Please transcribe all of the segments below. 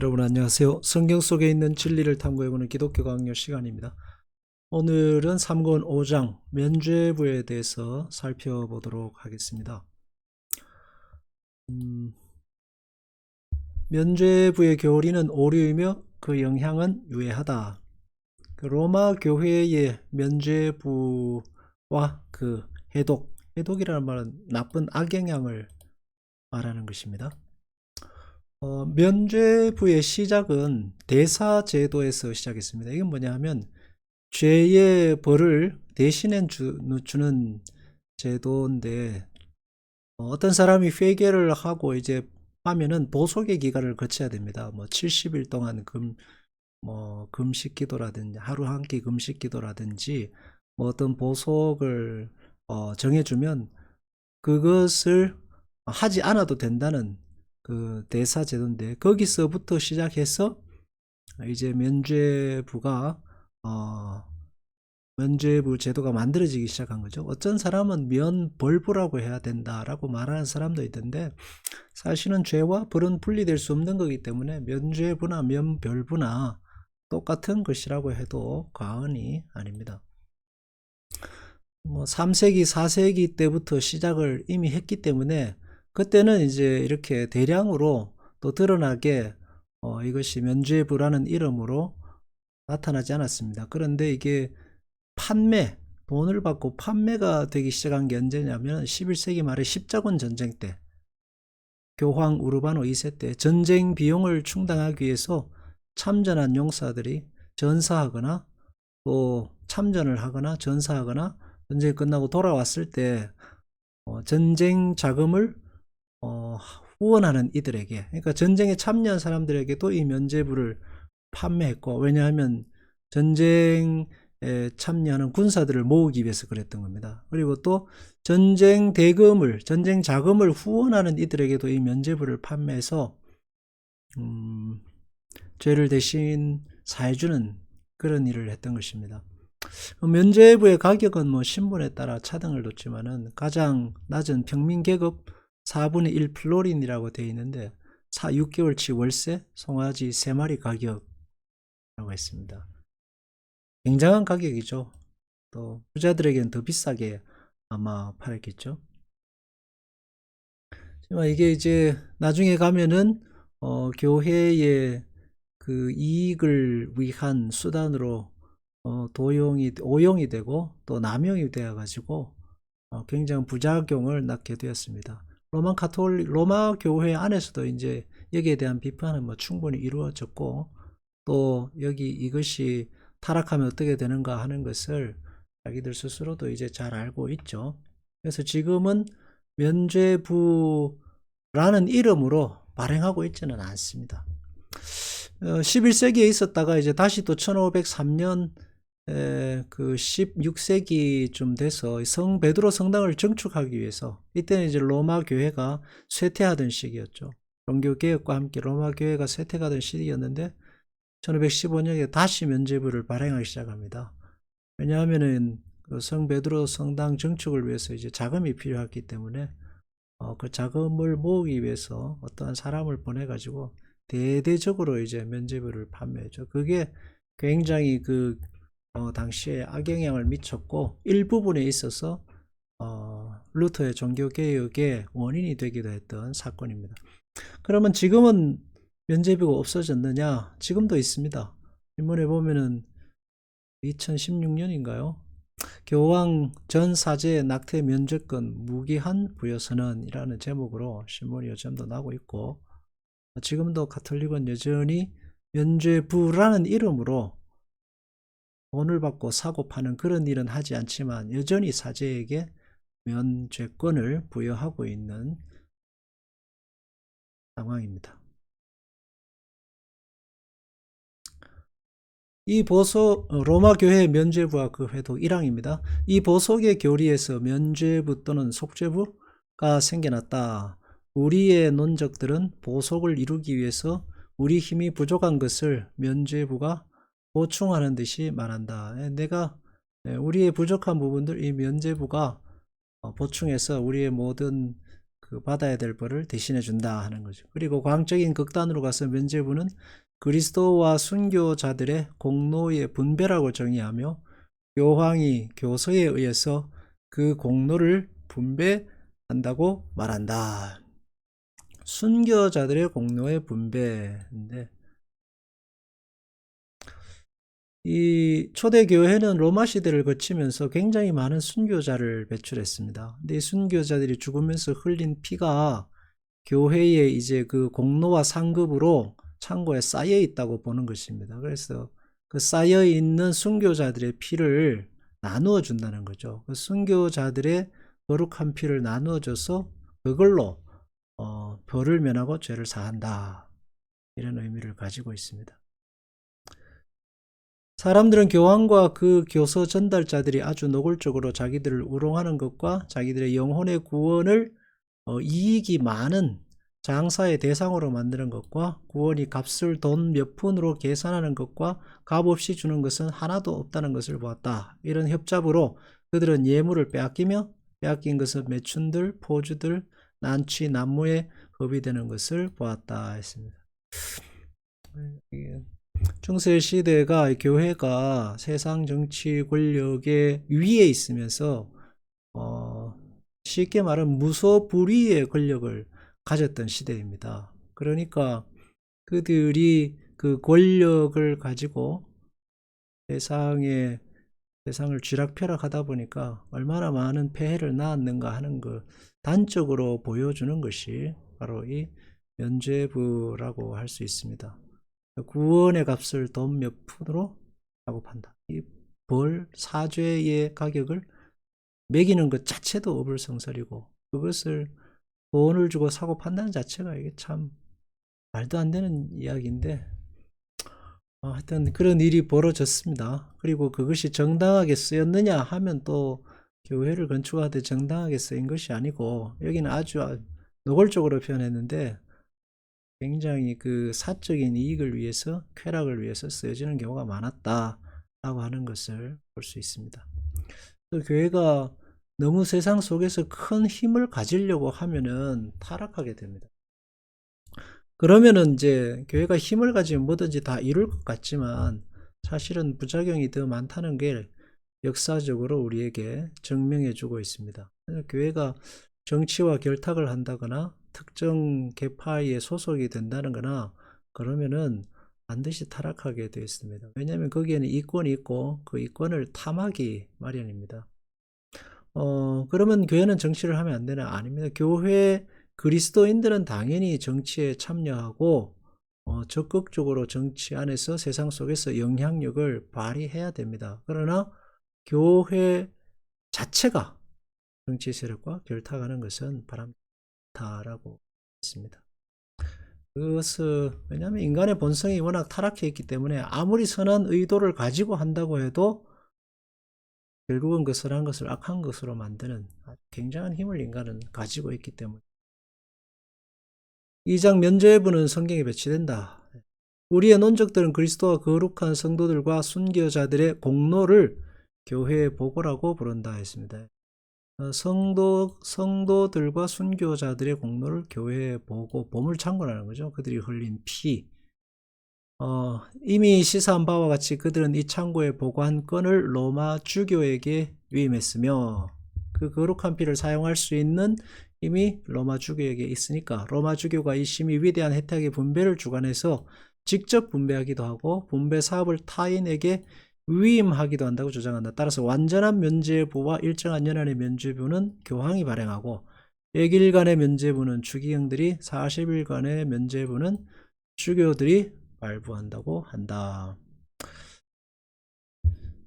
여러분 안녕하세요. 성경 속에 있는 진리를 탐구해보는 기독교 강요 시간입니다. 오늘은 삼권 5장 면죄부에 대해서 살펴보도록 하겠습니다. 면죄부의 교리는 오류이며 그 영향은 유해하다. 로마 교회의 면죄부와 그 해독이라는 말은 나쁜 악영향을 말하는 것입니다. 면죄부의 시작은 대사제도에서 시작했습니다. 이건 뭐냐 하면 죄의 벌을 대신해 주는 제도인데, 어떤 사람이 회개를 하고 이제 하면은 보속의 기간을 거쳐야 됩니다. 70일 동안 금식 기도라든지 하루 한 끼 금식 기도라든지 어떤 보속을 정해주면 그것을 하지 않아도 된다는 그 대사제도인데, 거기서부터 시작해서 이제 면죄부 제도가 만들어지기 시작한 거죠. 어떤 사람은 면벌부라고 해야 된다라고 말하는 사람도 있던데, 사실은 죄와 벌은 분리될 수 없는 거기 때문에 면죄부나 면별부나 똑같은 것이라고 해도 과언이 아닙니다. 3세기, 4세기 때부터 시작을 이미 했기 때문에 그때는 이제 이렇게 대량으로 또 드러나게 이것이 면죄부라는 이름으로 나타나지 않았습니다. 그런데 이게 돈을 받고 판매가 되기 시작한 게 언제냐면 11세기 말에 십자군 전쟁 때, 교황 우르바노 2세 때 전쟁 비용을 충당하기 위해서 참전한 용사들이 전사하거나 또 참전을 하거나 전사하거나 전쟁이 끝나고 돌아왔을 때 전쟁 자금을 후원하는 이들에게, 그러니까 전쟁에 참여한 사람들에게도 이 면죄부를 판매했고, 왜냐하면 전쟁에 참여하는 군사들을 모으기 위해서 그랬던 겁니다. 그리고 또 전쟁 자금을 후원하는 이들에게도 이 면죄부를 판매해서 죄를 대신 사해주는 그런 일을 했던 것입니다. 면죄부의 가격은 신분에 따라 차등을 뒀지만은 가장 낮은 평민계급 4분의 1 플로린이라고 되어 있는데 6개월치 월세, 송아지 3마리 가격이라고 했습니다. 굉장한 가격이죠. 또 부자들에게는 더 비싸게 아마 팔았겠죠. 이게 이제 나중에 가면은 교회의 그 이익을 위한 수단으로 오용이 되고 또 남용이 되어 가지고 굉장한 부작용을 낳게 되었습니다. 로마 교회 안에서도 이제 여기에 대한 비판은 충분히 이루어졌고, 또 이것이 타락하면 어떻게 되는가 하는 것을 자기들 스스로도 이제 잘 알고 있죠. 그래서 지금은 면죄부라는 이름으로 발행하고 있지는 않습니다. 11세기에 있었다가 이제 다시 또 1503년 그 16세기쯤 돼서 성 베드로 성당을 증축하기 위해서, 이때는 이제 로마 교회가 쇠퇴하던 시기였죠. 종교 개혁과 함께 로마 교회가 쇠퇴하던 시기였는데 1515년에 다시 면죄부를 발행하기 시작합니다. 왜냐하면은 그 성 베드로 성당 증축을 위해서 이제 자금이 필요했기 때문에 그 자금을 모으기 위해서 어떠한 사람을 보내 가지고 대대적으로 이제 면죄부를 판매했죠. 그게 굉장히 당시에 악영향을 미쳤고, 일부분에 있어서 루터의 종교개혁의 원인이 되기도 했던 사건입니다. 그러면 지금은 면죄부가 없어졌느냐? 지금도 있습니다. 신문에 보면은 2016년인가요? 교황 전 사제의 낙태 면죄권 무기한 부여선언이라는 제목으로 신문이 요즘도 나고 있고, 지금도 가톨릭은 여전히 면죄부라는 이름으로 돈을 받고 사고 파는 그런 일은 하지 않지만 여전히 사제에게 면죄권을 부여하고 있는 상황입니다. 이 로마 교회의 면죄부와 그 회독 1항입니다. 이 보속의 교리에서 면죄부 또는 속죄부가 생겨났다. 우리의 논적들은 보속을 이루기 위해서 우리 힘이 부족한 것을 면죄부가 보충하는 듯이 말한다. 우리의 부족한 부분들 이 면죄부가 보충해서 우리의 모든 그 받아야 될 벌을 대신해 준다 하는 거죠. 그리고 과학적인 극단으로 가서 면죄부는 그리스도와 순교자들의 공로의 분배라고 정의하며 교황이 교서에 의해서 그 공로를 분배한다고 말한다. 순교자들의 공로의 분배인데, 이 초대교회는 로마 시대를 거치면서 굉장히 많은 순교자를 배출했습니다. 근데 이 순교자들이 죽으면서 흘린 피가 교회의 이제 그 공로와 상급으로 창고에 쌓여 있다고 보는 것입니다. 그래서 그 쌓여 있는 순교자들의 피를 나누어 준다는 거죠. 그 순교자들의 거룩한 피를 나누어 줘서 그걸로 벌을 면하고 죄를 사한다. 이런 의미를 가지고 있습니다. 사람들은 교황과 그 교서 전달자들이 아주 노골적으로 자기들을 우롱하는 것과 자기들의 영혼의 구원을 이익이 많은 장사의 대상으로 만드는 것과 구원이 값을 돈 몇 푼으로 계산하는 것과 값없이 주는 것은 하나도 없다는 것을 보았다. 이런 협잡으로 그들은 예물을 빼앗기며 빼앗긴 것은 매춘들, 포주들, 난취, 난무에 허비되는 것을 보았다 했습니다. 중세 시대가 교회가 세상 정치 권력의 위에 있으면서 쉽게 말하면 무소불위의 권력을 가졌던 시대입니다. 그러니까 그들이 그 권력을 가지고 세상을 쥐락펴락하다 보니까 얼마나 많은 폐해를 낳았는가 하는 걸 단적으로 보여주는 것이 바로 이 면죄부라고 할 수 있습니다. 구원의 값을 돈 몇 푼으로 하고 판다. 이 벌, 사죄의 가격을 매기는 것 자체도 어불성설이고, 그것을 돈을 주고 사고 판다는 자체가 이게 참 말도 안 되는 이야기인데, 하여튼 그런 일이 벌어졌습니다. 그리고 그것이 정당하게 쓰였느냐 하면 또 교회를 건축하되 정당하게 쓰인 것이 아니고, 여기는 아주 노골적으로 표현했는데 굉장히 그 사적인 이익을 위해서, 쾌락을 위해서 쓰여지는 경우가 많았다라고 하는 것을 볼 수 있습니다. 또 교회가 너무 세상 속에서 큰 힘을 가지려고 하면은 타락하게 됩니다. 그러면은 이제 교회가 힘을 가지면 뭐든지 다 이룰 것 같지만 사실은 부작용이 더 많다는 게 역사적으로 우리에게 증명해 주고 있습니다. 교회가 정치와 결탁을 한다거나 특정 계파에 소속이 된다는 거나 그러면은 반드시 타락하게 되어 있습니다. 왜냐하면 거기에는 이권이 있고 그 이권을 탐하기 마련입니다. 그러면 교회는 정치를 하면 안 되나? 아닙니다. 교회 그리스도인들은 당연히 정치에 참여하고 적극적으로 정치 안에서 세상 속에서 영향력을 발휘해야 됩니다. 그러나 교회 자체가 정치 세력과 결탁하는 것은 바람직하다라고 했습니다. 그것은 왜냐하면 인간의 본성이 워낙 타락해 있기 때문에 아무리 선한 의도를 가지고 한다고 해도 결국은 그 선한 것을 악한 것으로 만드는 굉장한 힘을 인간은 가지고 있기 때문에 2장 면죄부는 성경에 배치된다. 우리의 논적들은 그리스도와 거룩한 성도들과 순교자들의 공로를 교회의 보고라고 부른다 했습니다. 성도들과 순교자들의 공로를 교회에 보고 보물창고라는 거죠. 그들이 흘린 피. 이미 시사한 바와 같이 그들은 이 창고의 보관권을 로마 주교에게 위임했으며 그 거룩한 피를 사용할 수 있는 이미 로마 주교에게 있으니까 로마 주교가 이 심히 위대한 혜택의 분배를 주관해서 직접 분배하기도 하고 분배 사업을 타인에게 위임하기도 한다고 주장한다. 따라서 완전한 면죄부와 일정한 연한의 면죄부는 교황이 발행하고 100일간의 면죄부는 추기경들이 40일간의 면죄부는 주교들이 발부한다고 한다.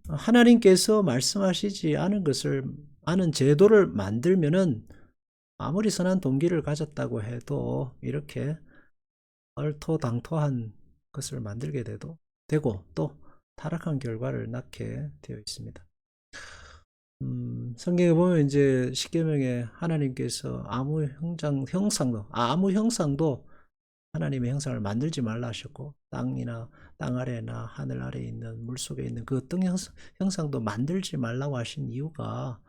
하나님께서 말씀하시지 않은 것을 아는 제도를 만들면은 아무리 선한 동기를 가졌다고 해도 이렇게 얼토당토한 것을 만들게 되고 또 타락한 결과를 낳게 되어 있습니다. 성경에 보면 이제 십계명에 하나님께서 아무 형상도 하나님의 형상을 만들지 말라 하셨고 땅 아래나 하늘 아래에 있는 물 속에 있는 그 어떤 형상도 만들지 말라고 하신 이유가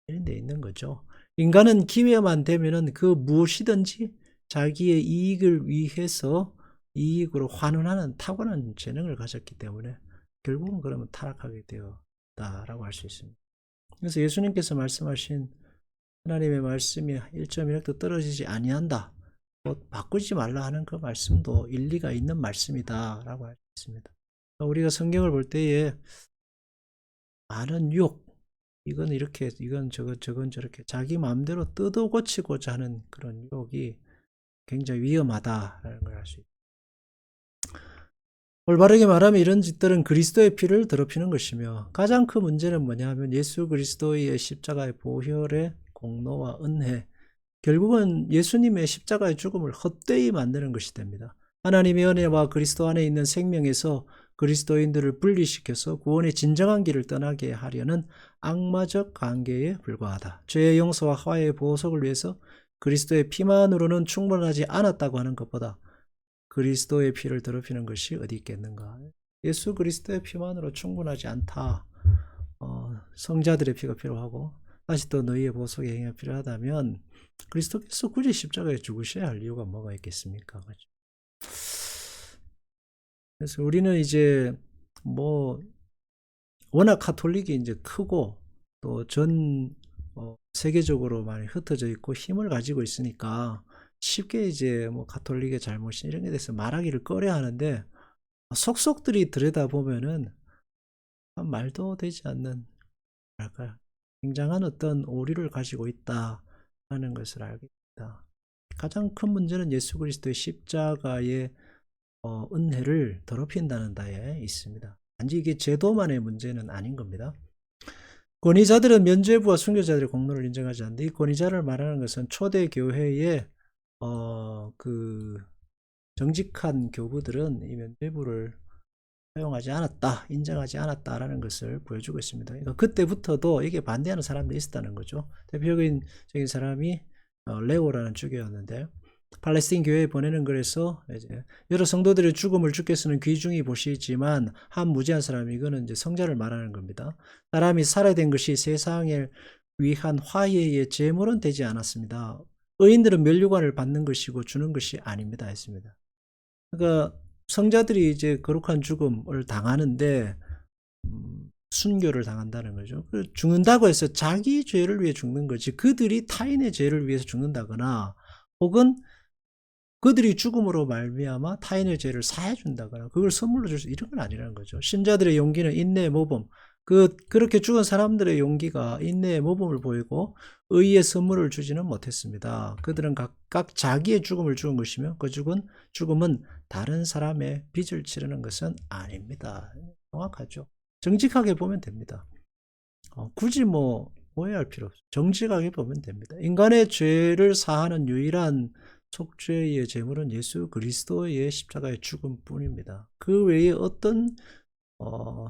이런 데 있는 거죠. 인간은 기회만 되면은 그 무엇이든지 자기의 이익을 위해서 이익으로 환원하는 타고난 재능을 가졌기 때문에 결국은 그러면 타락하게 되었다라고 할 수 있습니다. 그래서 예수님께서 말씀하신 하나님의 말씀이 1.1획도 떨어지지 아니한다, 바꾸지 말라 하는 그 말씀도 일리가 있는 말씀이다라고 할 수 있습니다. 우리가 성경을 볼 때에 많은 유혹, 이건 이렇게, 이건 저건 저렇게 자기 마음대로 뜯어 고치고자 하는 그런 유혹이 굉장히 위험하다라는 걸 알 수 있습니다. 올바르게 말하면 이런 짓들은 그리스도의 피를 더럽히는 것이며, 가장 큰 문제는 뭐냐 하면 예수 그리스도의 십자가의 보혈의 공로와 은혜, 결국은 예수님의 십자가의 죽음을 헛되이 만드는 것이 됩니다. 하나님의 은혜와 그리스도 안에 있는 생명에서 그리스도인들을 분리시켜서 구원의 진정한 길을 떠나게 하려는 악마적 관계에 불과하다. 죄의 용서와 화해의 보석을 위해서 그리스도의 피만으로는 충분하지 않았다고 하는 것보다 그리스도의 피를 더럽히는 것이 어디 있겠는가. 예수 그리스도의 피만으로 충분하지 않다. 성자들의 피가 필요하고 다시 또 너희의 보석의 행위가 필요하다면 그리스도께서 굳이 십자가에 죽으셔야 할 이유가 뭐가 있겠습니까? 그렇죠? 그래서 우리는 이제 워낙 카톨릭이 이제 크고 또 전 세계적으로 많이 흩어져 있고 힘을 가지고 있으니까 쉽게 이제 가톨릭의 잘못이 이런 게 대해서 말하기를 꺼려 하는데, 속속들이 들여다보면은 말도 되지 않는, 뭐랄까요, 굉장한 어떤 오류를 가지고 있다라는 것을 알게 됩니다. 가장 큰 문제는 예수 그리스도의 십자가의 은혜를 더럽힌다는 데에 있습니다. 단지 이게 제도만의 문제는 아닌 겁니다. 권위자들은 면죄부와 순교자들의 공로를 인정하지 않는데, 이 권위자를 말하는 것은 초대 교회의 그 정직한 교부들은 이 면죄부를 사용하지 않았다, 인정하지 않았다라는 것을 보여주고 있습니다. 그러니까 그때부터도 이게 반대하는 사람들이 있었다는 거죠. 대표적인 사람이 레오라는 주교였는데, 팔레스틴 교회에 보내는 글에서 이제 여러 성도들의 죽음을 주께서는 귀중히 보시지만 한 무지한 사람이, 이거는 이제 성자를 말하는 겁니다. 사람이 살아야 된 것이 세상을 위한 화해의 제물은 되지 않았습니다. 의인들은 면류관을 받는 것이고 주는 것이 아닙니다 했습니다. 그러니까 성자들이 이제 거룩한 죽음을 당하는데 순교를 당한다는 거죠. 죽는다고 해서 자기 죄를 위해 죽는 거지, 그들이 타인의 죄를 위해서 죽는다거나 혹은 그들이 죽음으로 말미암아 타인의 죄를 사해 준다거나 그걸 선물로 줄 수, 이런 건 아니라는 거죠. 신자들의 용기는 인내의 모범, 그렇게 죽은 사람들의 용기가 인내의 모범을 보이고 의의 선물을 주지는 못했습니다. 그들은 각각 자기의 죽음을 죽은 것이며 그 죽음은 다른 사람의 빚을 치르는 것은 아닙니다. 정확하죠. 정직하게 보면 됩니다. 굳이 오해할 필요 없어요. 정직하게 보면 됩니다. 인간의 죄를 사하는 유일한 속죄의 제물은 예수 그리스도의 십자가의 죽음뿐입니다. 그 외에 어떤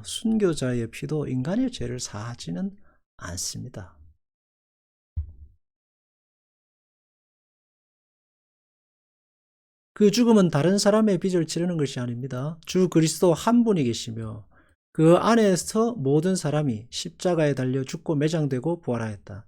순교자의 피도 인간의 죄를 사하지는 않습니다. 그 죽음은 다른 사람의 빚을 치르는 것이 아닙니다. 주 그리스도 한 분이 계시며 그 안에서 모든 사람이 십자가에 달려 죽고 매장되고 부활하였다.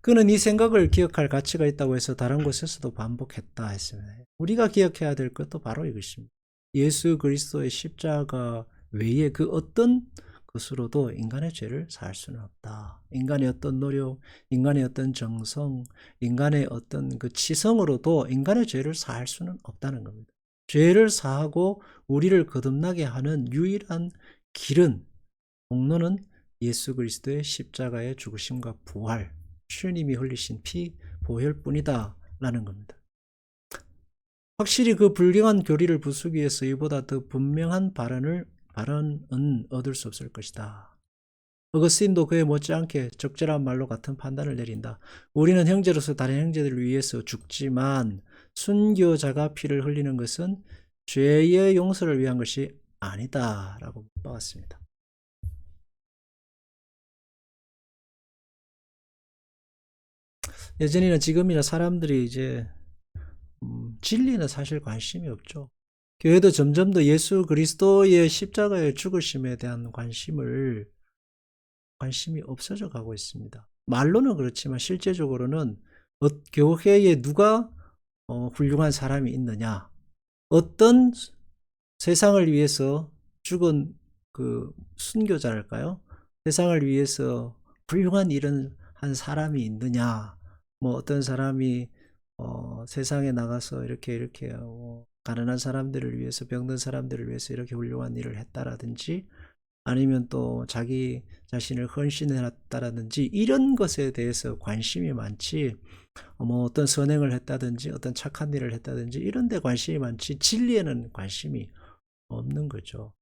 그는 이 생각을 기억할 가치가 있다고 해서 다른 곳에서도 반복했다 했습니다. 우리가 기억해야 될 것도 바로 이것입니다. 예수 그리스도의 십자가 외에 그 어떤 것으로도 인간의 죄를 사할 수는 없다. 인간의 어떤 노력, 인간의 어떤 정성, 인간의 어떤 그 치성으로도 인간의 죄를 사할 수는 없다는 겁니다. 죄를 사하고 우리를 거듭나게 하는 유일한 길은, 공로는 예수 그리스도의 십자가의 죽으심과 부활, 주님이 흘리신 피, 보혈뿐이다 라는 겁니다. 확실히 그 불경한 교리를 부수기 위해서 이보다 더 분명한 발언은 얻을 수 없을 것이다. 어거스틴도 그에 못지않게 적절한 말로 같은 판단을 내린다. 우리는 형제로서 다른 형제들을 위해서 죽지만 순교자가 피를 흘리는 것은 죄의 용서를 위한 것이 아니다 라고 묻어왔습니다. 예전이나 지금이나 사람들이 이제 진리는 사실 관심이 없죠. 교회도 점점 더 예수 그리스도의 십자가의 죽으심에 대한 관심이 없어져 가고 있습니다. 말로는 그렇지만 실제적으로는 교회에 누가 훌륭한 사람이 있느냐, 어떤 세상을 위해서 죽은 그 순교자랄까요? 세상을 위해서 훌륭한 일을 한 사람이 있느냐, 뭐 어떤 사람이 세상에 나가서 이렇게 가난한 사람들을 위해서, 병든 사람들을 위해서 이렇게 훌륭한 일을 했다라든지, 아니면 또 자기 자신을 헌신해놨다라든지, 이런 것에 대해서 관심이 많지, 뭐 어떤 선행을 했다든지 어떤 착한 일을 했다든지 이런 데 관심이 많지, 진리에는 관심이 없는 거죠.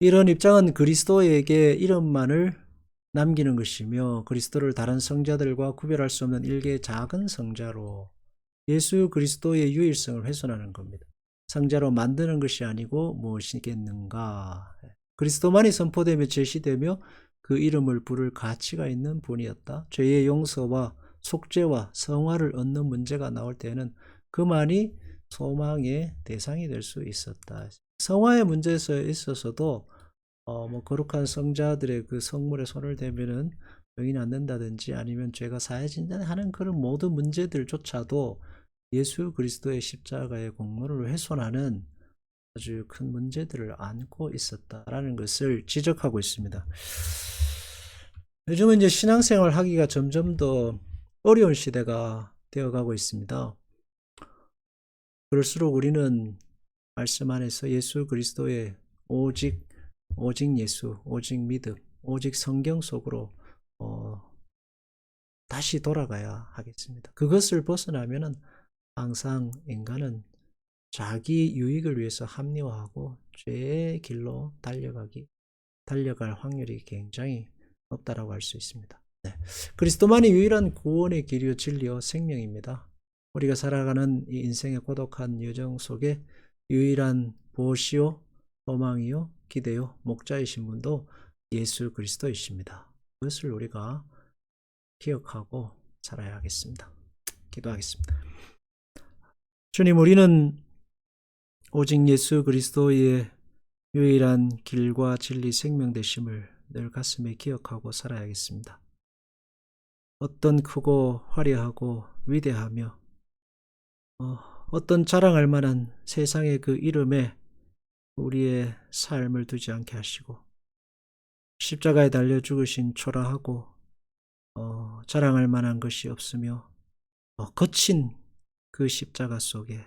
이런 입장은 그리스도에게 이름만을 남기는 것이며, 그리스도를 다른 성자들과 구별할 수 없는 일개의 작은 성자로 예수 그리스도의 유일성을 훼손하는 겁니다. 성자로 만드는 것이 아니고 무엇이겠는가. 그리스도만이 선포되며 제시되며 그 이름을 부를 가치가 있는 분이었다. 죄의 용서와 속죄와 성화를 얻는 문제가 나올 때는 그만이 소망의 대상이 될 수 있었다. 성화의 문제에 있어서도 뭐 거룩한 성자들의 그 성물에 손을 대면은 병이 낫는다든지, 아니면 죄가 사해진다 하는 그런 모든 문제들조차도 예수 그리스도의 십자가의 공로를 훼손하는 아주 큰 문제들을 안고 있었다라는 것을 지적하고 있습니다. 요즘은 이제 신앙생활 하기가 점점 더 어려운 시대가 되어가고 있습니다. 그럴수록 우리는 말씀 안에서 예수 그리스도의 오직 예수, 오직 믿음, 오직 성경 속으로 다시 돌아가야 하겠습니다. 그것을 벗어나면은 항상 인간은 자기 유익을 위해서 합리화하고 죄의 길로 달려갈 확률이 굉장히 높다라고 할 수 있습니다. 네. 그리스도만이 유일한 구원의 길이요 진리요 생명입니다. 우리가 살아가는 이 인생의 고독한 여정 속에 유일한 보시오, 소망이요, 기대요, 목자이신 분도 예수 그리스도이십니다. 그것을 우리가 기억하고 살아야 하겠습니다. 기도하겠습니다. 주님, 우리는 오직 예수 그리스도의 유일한 길과 진리 생명 되심을 늘 가슴에 기억하고 살아야겠습니다. 어떤 크고 화려하고 위대하며 어떤 자랑할 만한 세상의 그 이름에 우리의 삶을 두지 않게 하시고, 십자가에 달려 죽으신 초라하고 자랑할 만한 것이 없으며 거친 그 십자가 속에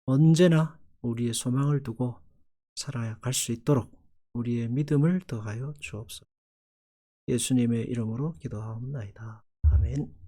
언제나 우리의 소망을 두고 살아갈 수 있도록 우리의 믿음을 더하여 주옵소서. 예수님의 이름으로 기도하옵나이다. 아멘.